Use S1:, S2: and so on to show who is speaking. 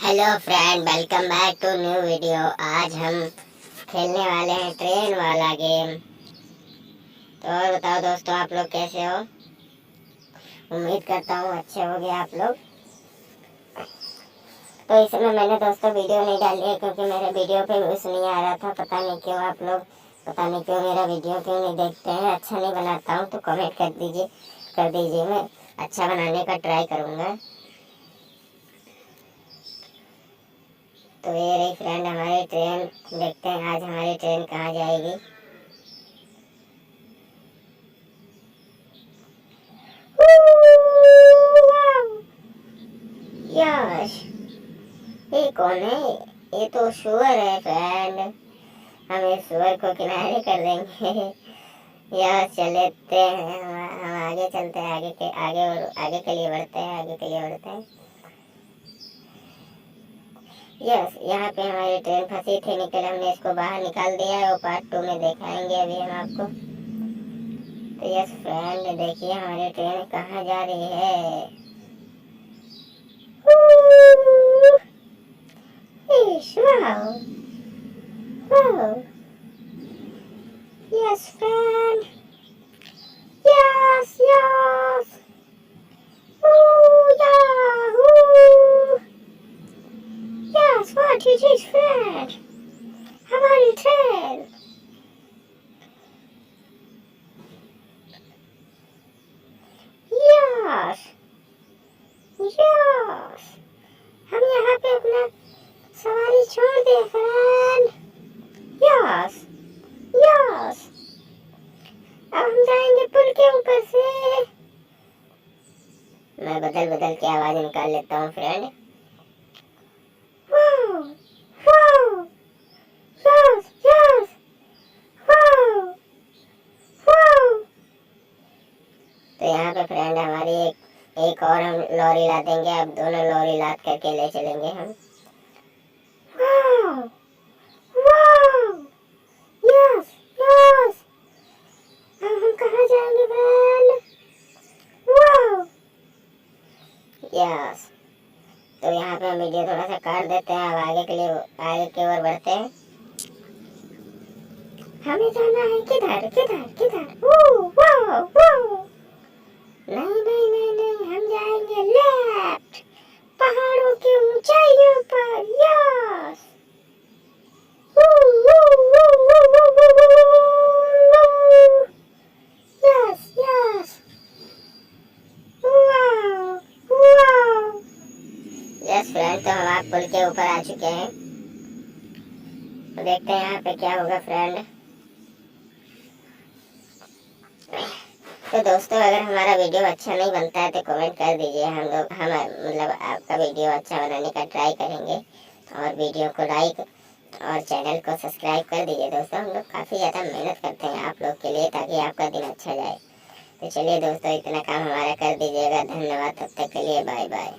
S1: Hello friend, welcome back to new video. आज हम खेलने वाले हैं ट्रेन वाला गेम। तो और बताओ दोस्तों, आप लोग कैसे हो? उम्मीद करता हूँ अच्छे होंगे आप लोग। तो इस समय मैंने दोस्तों वीडियो नहीं डाली है क्योंकि मेरे वीडियो पे व्यूज नहीं आ रहा था। पता नहीं क्यों आप लोग, पता नहीं क्यों मेरा वीडियो क्यों नहीं देखते हैं। अच्छा नहीं बनाता हूँ तो कमेंट कर दीजिए। मैं अच्छा बनाने का ट्राई करूँगा। तो ये रही फ्रेंड हमारी ट्रेन। देखते हैं आज हमारी ट्रेन कहाँ जाएगी। यश, ये कौन है? ये तो सुअर है फ्रेंड। हम इस सुअर को किनारे कर देंगे। यश, चलते हैं हम आगे चलते हैं। आगे और आगे के लिए बढ़ते हैं, आगे के लिए बढ़ते हैं। यस, यहाँ पे हमारी ट्रेन फंसी थी, हमने इसको बाहर निकाल दिया है। वो पार्ट 2 में दिखाएंगे अभी हम आपको। तो यस फ्रेंड, देखिए हमारी ट्रेन कहाँ जा रही है। Wow. Wow. Yes, friend. Yes, yes. Ooh, yeah. Ooh. Yes, what it is, friend? हमारी ट्रेन। Yes. Yes. हम यहाँ पे अपना सवारी छोड़ दे फ्रेंड। Yes. Yes. अब हम जाएंगे पुल के ऊपर से। मैं बदल बदल के आवाज निकाल लेता हूँ friend. Wow. Wow. Yes. Yes. Wow. Wow. तो यहाँ पे फ्रेंड हमारी एक और हम लॉरी ला देंगे। अब दोनों लॉरी लाद करके ले चलेंगे हम। Wow. Wow. Yes. Yes. अब हम कहाँ जाएंगे फ्रेंड? Wow. Yes. तो यहाँ पे हम वीडियो थोड़ा सा काट देते हैं। अब आगे की ओर बढ़ते हैं। हमें जाना है किधर किधर किधर? Wow wow. नहीं नहीं नहीं नहीं, हम जाएंगे लेफ्ट, पहाड़ों की ऊंचाइयों पर। Yes. Yes yes. Wow wow. Yes friend, तो हम आप पुल के ऊपर आ चुके हैं। तो देखते हैं यहाँ पे क्या होगा फ्रेंड। तो दोस्तों, अगर हमारा वीडियो अच्छा नहीं बनता है तो कमेंट कर दीजिए। हम मतलब आपका वीडियो अच्छा बनाने का ट्राई करेंगे। और वीडियो को लाइक और चैनल को सब्सक्राइब कर दीजिए। दोस्तों, हम लोग काफ़ी ज़्यादा मेहनत करते हैं आप लोग के लिए ताकि आपका दिन अच्छा जाए। तो चलिए दोस्तों, इतना काम हमारा कर दीजिएगा। धन्यवाद, तब तक के लिए बाय बाय।